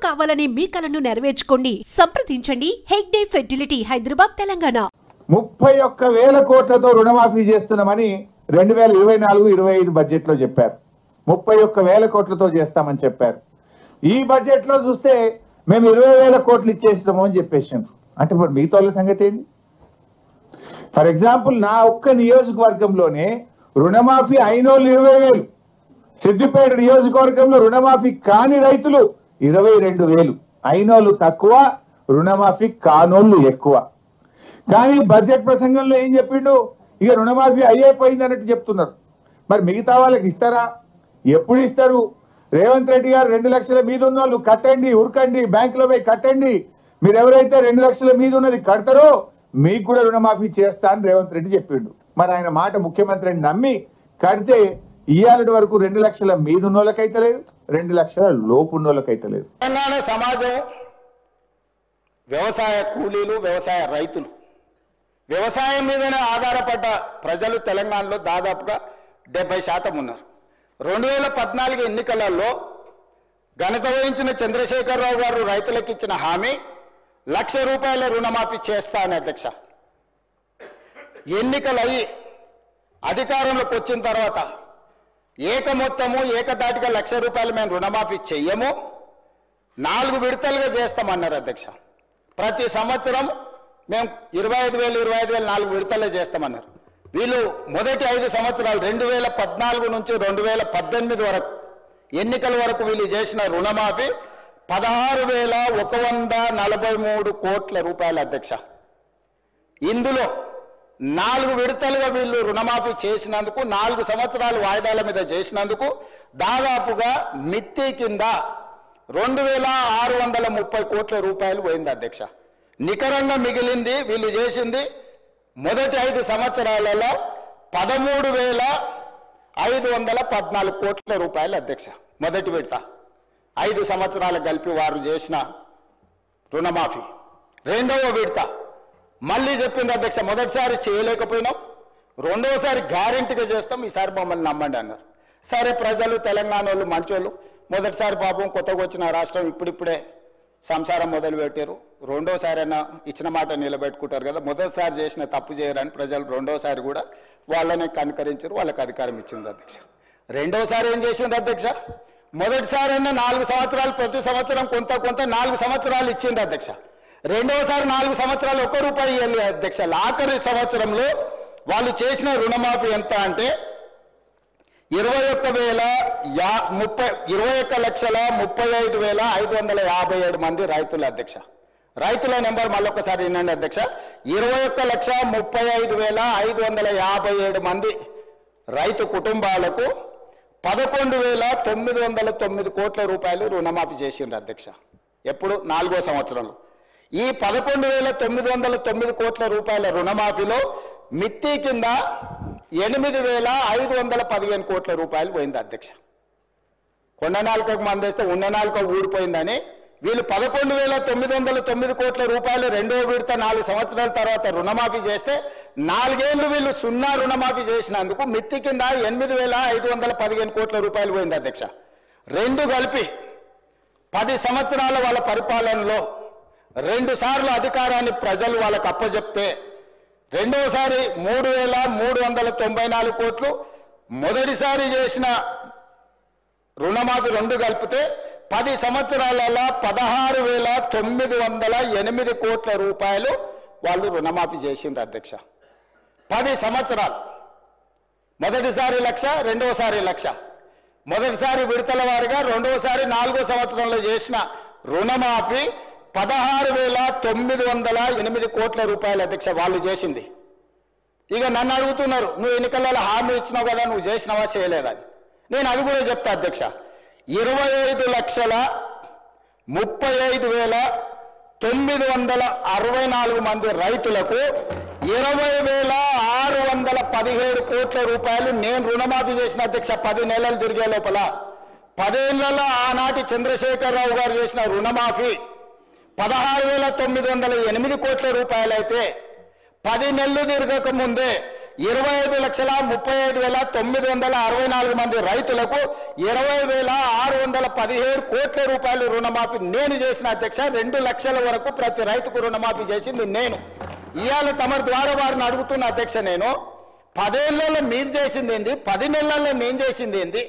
కావాలని మీ కలను నెరవేర్చుకోండి. సంప్రదించండి హెగ్డే ఫెర్టిలిటీ, హైదరాబాద్, తెలంగాణ. 31,000 కోట్లతో రుణమాఫీ చేస్తున్నామని 2024-25 బడ్జెట్ లో చెప్పారు. 31,000 కోట్లతో చేస్తామని చెప్పారు. ఈ బడ్జెట్ లో చూస్తే మేము 20,000 కోట్లు ఇచ్చేస్తాము అని చెప్పేసాం. అంటే ఇప్పుడు మిగతా వాళ్ళ సంగతి ఏంటి? ఫర్ ఎగ్జాంపుల్, నా ఒక్క నియోజకవర్గంలోనే రుణమాఫీ అయినోళ్ళు 20,000, సిద్దిపేట నియోజకవర్గంలో రుణమాఫీ కాని రైతులు 22,000, అయినోళ్ళు తక్కువ, రుణమాఫీ కానోళ్ళు ఎక్కువ. కానీ బడ్జెట్ ప్రసంగంలో ఏం చెప్పిండు? ఇక రుణమాఫీ అయిపోయింది అన్నట్టు చెప్తున్నారు. మరి మిగతా వాళ్ళకి ఇస్తారా? ఎప్పుడు ఇస్తారు? రేవంత్ రెడ్డి గారు 2 లక్షల మీద ఉన్న వాళ్ళు కట్టండి, ఉరకండి, బ్యాంకులో పోయి కట్టండి, మీరు ఎవరైతే 2 లక్షల మీద ఉన్నది కడతారో మీకు కూడా రుణమాఫీ చేస్తా అని రేవంత్ రెడ్డి చెప్పిండు. మరి ఆయన మాట ముఖ్యమంత్రిని నమ్మి కడితే ఇయ్యాలటి వరకు 2 లక్షల మీద ఉన్న వాళ్ళకైతే లేదు, 2 లక్షల లోపు ఉన్న వాళ్ళకైతే లేదు. తెలంగాణ సమాజం వ్యవసాయ కూలీలు, వ్యవసాయ రైతులు, వ్యవసాయం మీదనే ఆధారపడ్డ ప్రజలు తెలంగాణలో దాదాపుగా 70% ఉన్నారు. 2014 ఎన్నికలలో ఘనత వహించిన చంద్రశేఖరరావు గారు రైతులకు ఇచ్చిన హామీ ₹1,00,000 రుణమాఫీ చేస్తా అని. అధ్యక్ష, ఎన్నికలయ్యి అధికారంలోకి వచ్చిన తర్వాత ఏకమొత్తము ఏకదాటిగా ₹1,00,000 మేము రుణమాఫీ చెయ్యము, 4 విడతలుగా చేస్తామన్నారు. అధ్యక్ష, ప్రతి సంవత్సరం మేము 25,000 4 విడతలే చేస్తామన్నారు. వీళ్ళు మొదటి 5 సంవత్సరాలు 2014 నుంచి 2018 వరకు ఎన్నికల వరకు వీళ్ళు చేసిన రుణమాఫీ ₹16,143 కోట్ల. అధ్యక్ష, ఇందులో 4 విడతలుగా వీళ్ళు రుణమాఫీ చేసినందుకు, 4 సంవత్సరాలు వాయిదాల మీద చేసినందుకు దాదాపుగా మిత్తి కింద ₹2,630 కోట్ల పోయింది. అధ్యక్ష, నికరంగా మిగిలింది వీళ్ళు చేసింది మొదటి 5 సంవత్సరాలలో ₹13,514 కోట్ల. అధ్యక్ష, మొదటి విడత 5 సంవత్సరాలు కలిపి వారు చేసిన రుణమాఫీ. రెండవ విడత మళ్ళీ చెప్పింది. అధ్యక్ష, మొదటిసారి చేయలేకపోయినాం, రెండవసారి గ్యారెంటీగా చేస్తాం, ఈసారి మమ్మల్ని నమ్మండి అన్నారు. సరే, ప్రజలు తెలంగాణ వాళ్ళు మంచోళ్ళు, మొదటిసారి పాపం కొత్తగా వచ్చిన రాష్ట్రం ఇప్పుడిప్పుడే సంసారం మొదలు పెట్టారు, రెండోసారైనా ఇచ్చిన మాట నిలబెట్టుకుంటారు కదా, మొదటిసారి చేసిన తప్పు చేయరని ప్రజలు రెండోసారి కూడా వాళ్ళని కనుకరించారు, వాళ్ళకి అధికారం ఇచ్చింది. అధ్యక్ష, రెండోసారి ఏం చేసింది? అధ్యక్ష, మొదటిసారైనా 4 సంవత్సరాలు ప్రతి సంవత్సరం కొంత 4 సంవత్సరాలు ఇచ్చింది. అధ్యక్ష, రెండోసారి 4 సంవత్సరాలు ₹1 ఇవ్వాలి. అధ్యక్ష, ఆఖరి సంవత్సరంలో వాళ్ళు చేసిన రుణమాఫీ ఎంత అంటే 21,35,557 మంది రైతులు. అధ్యక్ష, రైతుల నెంబర్ మళ్ళొకసారి వినండి. అధ్యక్ష, 21,35,557 మంది రైతు కుటుంబాలకు ₹11,909 కోట్ల రుణమాఫీ చేసిండ్రు. అధ్యక్ష, ఎప్పుడు? 4వ సంవత్సరంలో. ఈ ₹11,909 కోట్ల రుణమాఫీలో మిత్తి కింద ₹8,515 కోట్ల పోయింది. అధ్యక్ష, కొండ నాలుకకు మందేస్తే ఉన్న నాలుక ఊడిపోయిందని వీళ్ళు ₹11,909 కోట్ల రెండో విడత 4 సంవత్సరాల తర్వాత రుణమాఫీ చేస్తే 4 ఏళ్ళు వీళ్ళు 0 రుణమాఫీ చేసినందుకు మిత్తి కింద ₹8,515 కోట్ల పోయింది. అధ్యక్ష, రెండు కలిపి 10 సంవత్సరాల వాళ్ళ పరిపాలనలో 2 సార్లు అధికారాన్ని ప్రజలు వాళ్ళకు అప్పచెప్తే రెండోసారి 3,394 కోట్లు, మొదటిసారి చేసిన రుణమాఫీ 2 కలిపితే 10 సంవత్సరాలలో 16,908 కోట్ల వాళ్ళు రుణమాఫీ చేసిండ్రు. అధ్యక్ష, 10 సంవత్సరాలు, మొదటిసారి 1,00,000, రెండోసారి 1,00,000, మొదటిసారి విడతల వారిగా, రెండోసారి 4వ సంవత్సరంలో చేసిన రుణమాఫీ 16,908 కోట్ల అధ్యక్ష వాళ్ళు చేసింది. ఇక నన్ను అడుగుతున్నారు, నువ్వు ఎన్నికలలో హామీ ఇచ్చినావు కదా, నువ్వు చేసినావా చేయలేదని. నేను అది కూడా చెప్తా. అధ్యక్ష, 25,35,964 మంది రైతులకు 20,617 కోట్ల నేను రుణమాఫీ చేసిన. అధ్యక్ష, 10 నెలలు తిరిగే లోపల 10 ఏళ్లలో ఆనాటి చంద్రశేఖరరావు గారు చేసిన రుణమాఫీ 16,908 కోట్ల అయితే 10 నెలలు తిరగక ముందే 25,35,964 మంది రైతులకు 20,617 కోట్ల రూపాయలు రుణమాఫీ నేను చేసిన అధ్యక్ష. 2 లక్షల వరకు ప్రతి రైతుకు రుణమాఫీ చేసింది నేను. ఇవాళ తమ ద్వారా వారిని అడుగుతున్న అధ్యక్ష, నేను 10 ఏళ్లలో మీరు చేసింది ఏంది, 10 నెలల్లో నేను చేసింది ఏంది?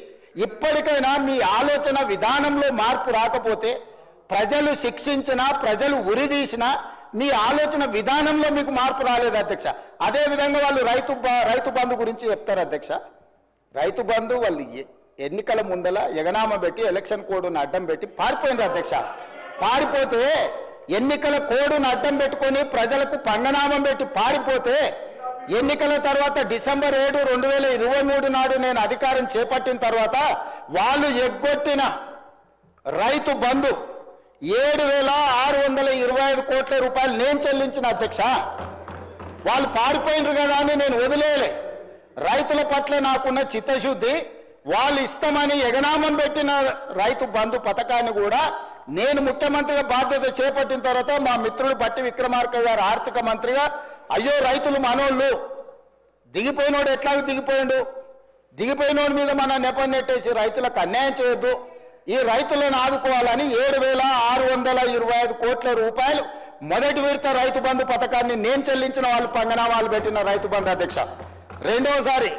ఇప్పటికైనా మీ ఆలోచన విధానంలో మార్పు రాకపోతే ప్రజలు శిక్షించినా ప్రజలు ఉరిదీసినా మీ ఆలోచన విధానంలో మీకు మార్పు రాలేదు అధ్యక్ష. అదే విధంగా వాళ్ళు రైతు బంధు గురించి చెప్తారు అధ్యక్ష. రైతు బంధు వాళ్ళు ఎన్నికల ముందల ఎగనామ పెట్టి ఎలక్షన్ కోడ్ను అడ్డం పెట్టి పారిపోయినారు అధ్యక్ష. పారిపోతే ఎన్నికల కోడ్ను అడ్డం పెట్టుకొని ప్రజలకు పంగనామం పెట్టి పారిపోతే ఎన్నికల తర్వాత డిసెంబర్ 7, 2023 నాడు నేను అధికారం చేపట్టిన తర్వాత వాళ్ళు ఎగ్గొట్టిన రైతు బంధు 7,625 కోట్ల రూపాయలు నేను చెల్లించిన అధ్యక్ష. వాళ్ళు పారిపోయినారు కదా అని నేను వదిలేయలే. రైతుల పట్ల నాకున్న చిత్తశుద్ధి, వాళ్ళు ఇష్టమని ఎగనామం పెట్టిన రైతు బంధు పథకాన్ని కూడా నేను ముఖ్యమంత్రిగా బాధ్యత చేపట్టిన తర్వాత మా మిత్రుడు బట్టి విక్రమార్క గారు ఆర్థిక మంత్రిగా, అయ్యో రైతులు మనోళ్ళు, దిగిపోయినోడు ఎట్లాగో దిగిపోయినోడి మీద మన నెపం నెట్టేసి రైతులకు అన్యాయం చేయొద్దు, ఈ రైతులను ఆదుకోవాలని 7,625 కోట్ల రూపాయలు మొదటి విడత రైతు బంధు పథకాన్ని నేను చెల్లించిన వాళ్ళు పంగనామాలు పెట్టిన రైతు బంధు అధ్యక్ష. రెండవసారి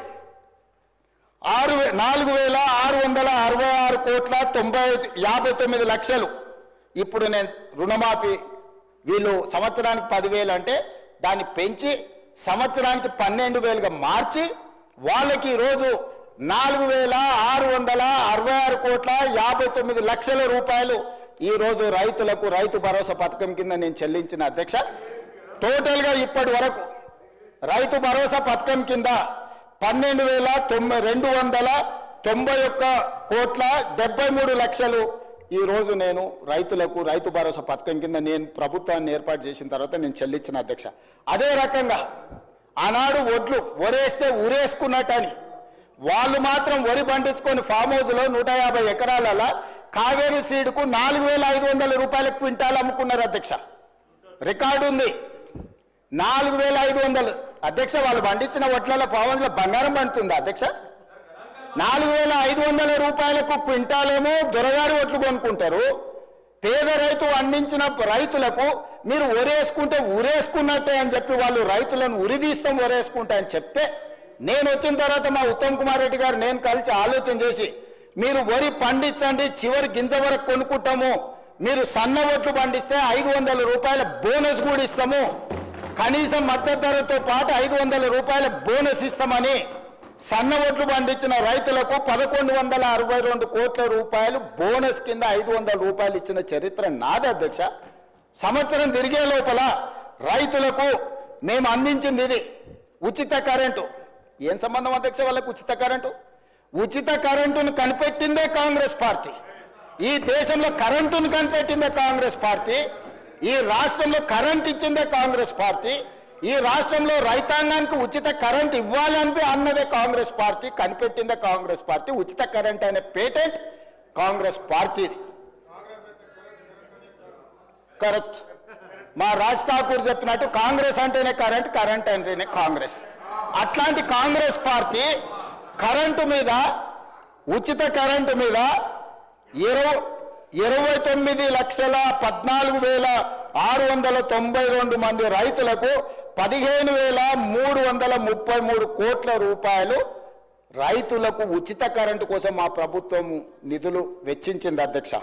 4,666 కోట్ల 59 లక్షలు ఇప్పుడు నేను రుణమాఫీ, వీళ్ళు సంవత్సరానికి 10,000 అంటే దాన్ని పెంచి సంవత్సరానికి 12,000గా మార్చి వాళ్ళకి ఈరోజు 4,666 కోట్ల 59 లక్షల రూపాయలు ఈరోజు రైతులకు రైతు భరోసా పథకం కింద నేను చెల్లించిన అధ్యక్ష. టోటల్గా ఇప్పటి వరకు రైతు భరోసా పథకం కింద 12,291 కోట్ల 73 లక్షలు ఈరోజు నేను రైతులకు రైతు భరోసా పథకం కింద నేను ప్రభుత్వాన్ని ఏర్పాటు చేసిన తర్వాత నేను చెల్లించిన అధ్యక్ష. అదే రకంగా ఆనాడు వరేస్తే ఊరేసుకున్నట్టని వాళ్ళు మాత్రం వరి పండించుకొని ఫామ్ హౌస్లో 150 ఎకరాల కావేరీ సీడ్కు 4,500 రూపాయల క్వింటాల్ అమ్ముకున్నారు అధ్యక్ష. రికార్డు ఉంది. 4,500 అధ్యక్ష. వాళ్ళు పండించిన వడ్ల ఫామ్ హౌస్లో బంగారం పండుతుంది అధ్యక్ష. 4,500 రూపాయలకు క్వింటాలేమో దొరగారి ఒట్లు కొనుక్కుంటారు. పేద రైతు అందించిన రైతులకు మీరు ఒరేసుకుంటే ఊరేసుకున్నట్టే అని చెప్పి వాళ్ళు రైతులను ఉరిదీస్తాం ఒరేసుకుంటా అని చెప్తే, నేను వచ్చిన తర్వాత మా ఉత్తమ్ కుమార్ రెడ్డి గారు నేను కలిసి ఆలోచన చేసి, మీరు వరి పండించండి, చివరి గింజ వరకు కొనుక్కుంటాము, మీరు సన్న ఒట్లు పండిస్తే 500 రూపాయల బోనస్ కూడా ఇస్తాము, కనీసం మద్దతు ధరతో పాటు 500 రూపాయల బోనస్ ఇస్తామని సన్న ఒట్లు పండించిన రైతులకు 1,162 కోట్ల రూపాయలు బోనస్ కింద 500 రూపాయలు ఇచ్చిన చరిత్ర నాది అధ్యక్ష. సంవత్సరం తిరిగే లోపల రైతులకు మేము అందించింది ఇది ఉచిత కరెంటు. ఏం సంబంధం అధ్యక్ష వాళ్ళకు ఉచిత కరెంటు? ఉచిత కరెంటును కనిపెట్టిందే కాంగ్రెస్ పార్టీ. ఈ దేశంలో కరెంటును కనిపెట్టిందే కాంగ్రెస్ పార్టీ. ఈ రాష్ట్రంలో కరెంట్ ఇచ్చిందే కాంగ్రెస్ పార్టీ. ఈ రాష్ట్రంలో రైతాంగానికి ఉచిత కరెంట్ ఇవ్వాలని అన్నదే కాంగ్రెస్ పార్టీ. కనిపెట్టిందే కాంగ్రెస్ పార్టీ. ఉచిత కరెంట్ అనే పేటెంట్ కాంగ్రెస్ పార్టీది. కరెక్ట్. మా రాజ్ ఠాకూర్ చెప్పినట్టు కాంగ్రెస్ అంటేనే కరెంట్, కరెంట్ అంటేనే కాంగ్రెస్. అట్లాంటి కాంగ్రెస్ పార్టీ కరెంటు మీద, ఉచిత కరెంటు మీద 29,14,692 మంది రైతులకు 15,333 కోట్ల రూపాయలు రైతులకు ఉచిత కరెంటు కోసం మా ప్రభుత్వం నిధులు వెచ్చించింది అధ్యక్ష.